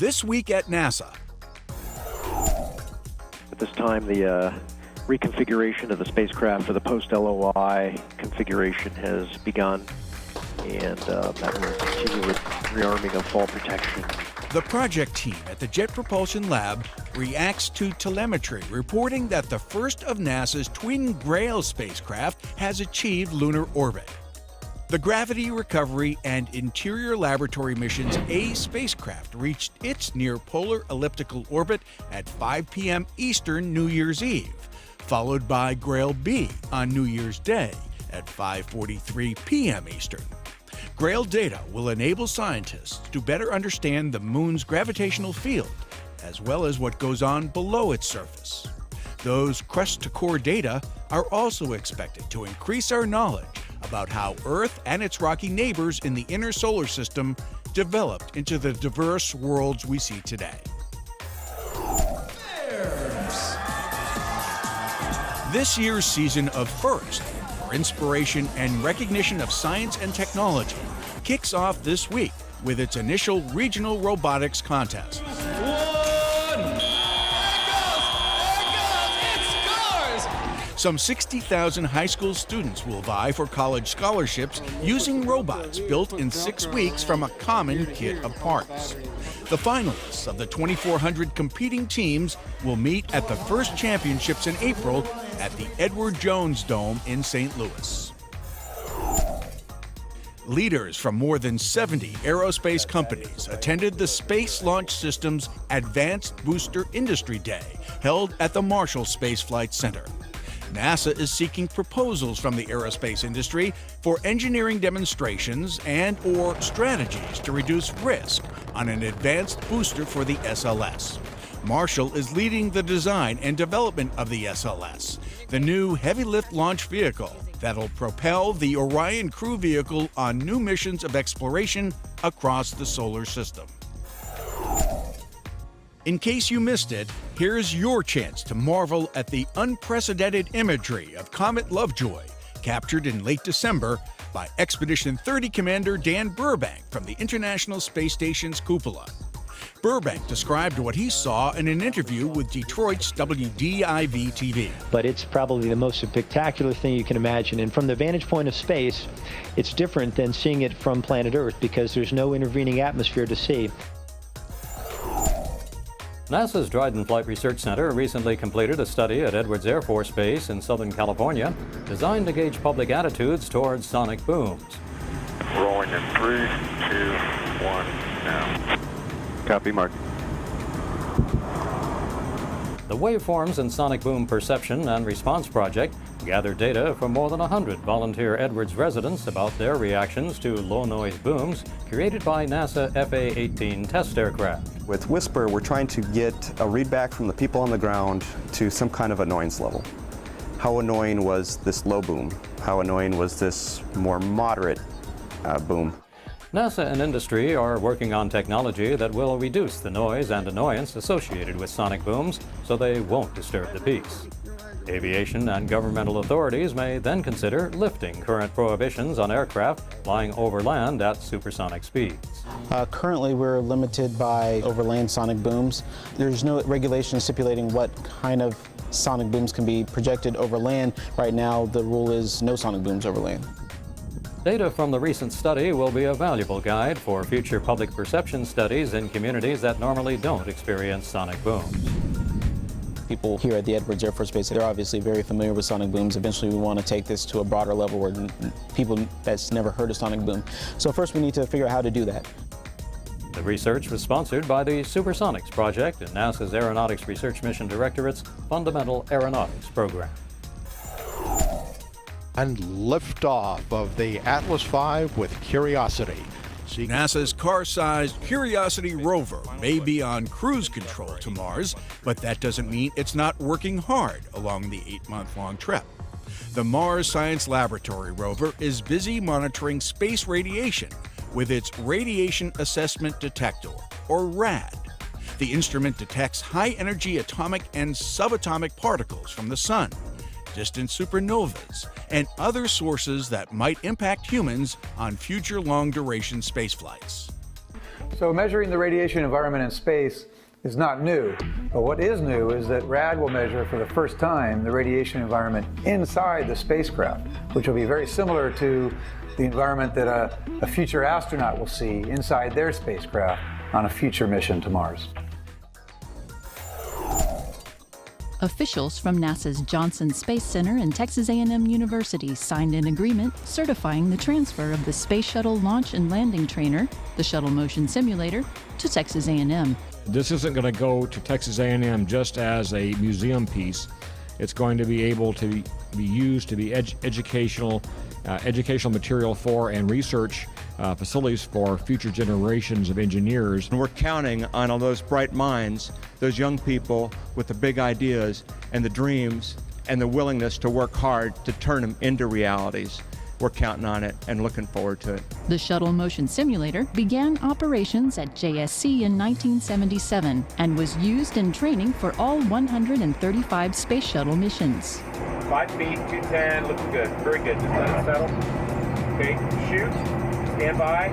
This Week at NASA. At this time, the reconfiguration of the spacecraft for the post-LOI configuration has begun, and that will continue with rearming of fall protection. The project team at the Jet Propulsion Lab reacts to telemetry reporting that the first of NASA's twin GRAIL spacecraft has achieved lunar orbit. The Gravity Recovery and Interior Laboratory Mission's A spacecraft reached its near-polar elliptical orbit at 5 p.m. Eastern New Year's Eve, followed by GRAIL B on New Year's Day at 5:43 p.m. Eastern. GRAIL data will enable scientists to better understand the Moon's gravitational field, as well as what goes on below its surface. Those crust-to-core data are also expected to increase our knowledge about how Earth and its rocky neighbors in the inner solar system developed into the diverse worlds we see today. This year's season of FIRST, for inspiration and recognition of science and technology, kicks off this week with its initial regional robotics contest. Some 60,000 high school students will vie for college scholarships using robots built in 6 weeks from a common kit of parts. The finalists of the 2,400 competing teams will meet at the FIRST Championships in April at the Edward Jones Dome in St. Louis. Leaders from more than 70 aerospace companies attended the Space Launch System's Advanced Booster Industry Day, held at the Marshall Space Flight Center. NASA is seeking proposals from the aerospace industry for engineering demonstrations and/or strategies to reduce risk on an advanced booster for the SLS. Marshall is leading the design and development of the SLS, the new heavy-lift launch vehicle that'll propel the Orion crew vehicle on new missions of exploration across the solar system. In case you missed it, here's your chance to marvel at the unprecedented imagery of Comet Lovejoy, captured in late December by Expedition 30 Commander Dan Burbank from the International Space Station's cupola. Burbank described what he saw in an interview with Detroit's WDIV-TV. But it's probably the most spectacular thing you can imagine. And from the vantage point of space, it's different than seeing it from planet Earth because there's no intervening atmosphere to see. NASA's Dryden Flight Research Center recently completed a study at Edwards Air Force Base in Southern California designed to gauge public attitudes towards sonic booms. Rolling in 3, 2, 1, now. Copy, Mark. The Waveforms and Sonic Boom Perception and Response Project gathered data from more than 100 volunteer Edwards residents about their reactions to low-noise booms created by NASA FA-18 test aircraft. With Whisper, we're trying to get a readback from the people on the ground to some kind of annoyance level. How annoying was this low boom? How annoying was this more moderate boom? NASA and industry are working on technology that will reduce the noise and annoyance associated with sonic booms so they won't disturb the peace. Aviation and governmental authorities may then consider lifting current prohibitions on aircraft flying over land at supersonic speeds. Currently, we're limited by overland sonic booms. There's no regulation stipulating what kind of sonic booms can be projected over land. Right now, the rule is no sonic booms over land. Data from the recent study will be a valuable guide for future public perception studies in communities that normally don't experience sonic booms. People here at the Edwards Air Force Base, they're obviously very familiar with sonic booms. Eventually, we want to take this to a broader level where people that's never heard of sonic boom. So first, we need to figure out how to do that. The research was sponsored by the Supersonics Project and NASA's Aeronautics Research Mission Directorate's Fundamental Aeronautics Program. And liftoff of the Atlas V with Curiosity. NASA's car-sized Curiosity rover may be on cruise control to Mars, but that doesn't mean it's not working hard along the 8-month-long trip. The Mars Science Laboratory rover is busy monitoring space radiation with its Radiation Assessment Detector, or RAD. The instrument detects high-energy atomic and subatomic particles from the Sun, distant supernovas, and other sources that might impact humans on future long-duration spaceflights. So measuring the radiation environment in space is not new, but what is new is that RAD will measure for the first time the radiation environment inside the spacecraft, which will be very similar to the environment that a future astronaut will see inside their spacecraft on a future mission to Mars. Officials from NASA's Johnson Space Center and Texas A&M University signed an agreement certifying the transfer of the Space Shuttle Launch and Landing Trainer, the Shuttle Motion Simulator, to Texas A&M. This isn't going to go to Texas A&M just as a museum piece. It's going to be able to be used to be educational material for and research facilities for future generations of engineers. And we're counting on all those bright minds, those young people with the big ideas and the dreams and the willingness to work hard to turn them into realities. We're counting on it and looking forward to it. The Shuttle Motion Simulator began operations at JSC in 1977 and was used in training for all 135 Space Shuttle missions. 5 feet, 210, looking good. Very good. Just let it settle. Okay, shoot, stand by,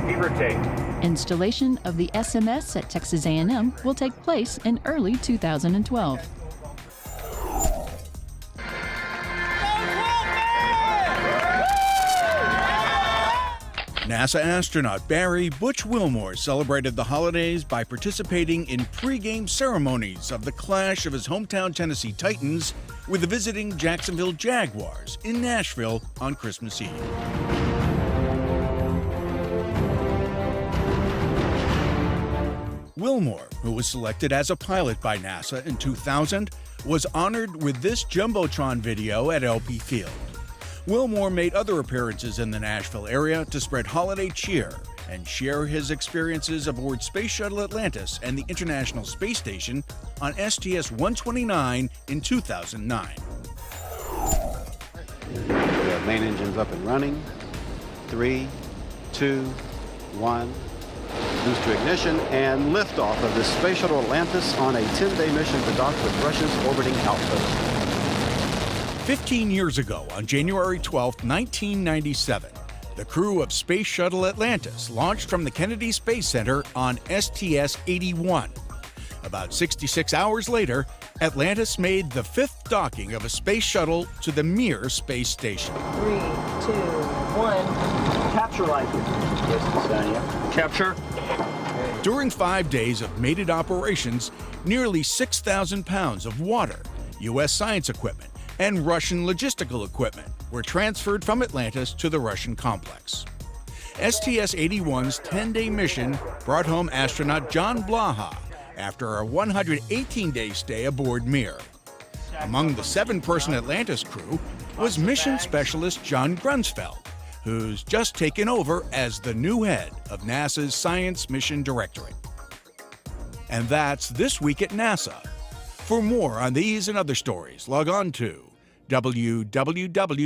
lever tape. Installation of the SMS at Texas A&M will take place in early 2012. NASA astronaut Barry Butch Wilmore celebrated the holidays by participating in pre-game ceremonies of the clash of his hometown Tennessee Titans with the visiting Jacksonville Jaguars in Nashville on Christmas Eve. Wilmore, who was selected as a pilot by NASA in 2000, was honored with this Jumbotron video at LP Field. Wilmore made other appearances in the Nashville area to spread holiday cheer and share his experiences aboard Space Shuttle Atlantis and the International Space Station on STS-129 in 2009. The main engine's up and running. 3, 2, 1. Boost to ignition and liftoff of the Space Shuttle Atlantis on a 10-day mission to dock with Russia's orbiting outpost. 15 years ago, on January 12, 1997, the crew of Space Shuttle Atlantis launched from the Kennedy Space Center on STS-81. About 66 hours later, Atlantis made the 5th docking of a space shuttle to the Mir space station. 3, 2, 1, capture light. Yes, capture. During 5 days of mated operations, nearly 6,000 pounds of water, U.S. science equipment, and Russian logistical equipment were transferred from Atlantis to the Russian complex. STS-81's 10-day mission brought home astronaut John Blaha after a 118-day stay aboard Mir. Among the 7-person Atlantis crew was mission specialist John Grunsfeld, who's just taken over as the new head of NASA's Science Mission Directorate. And that's This Week at NASA. For more on these and other stories, log on to www.nasa.gov.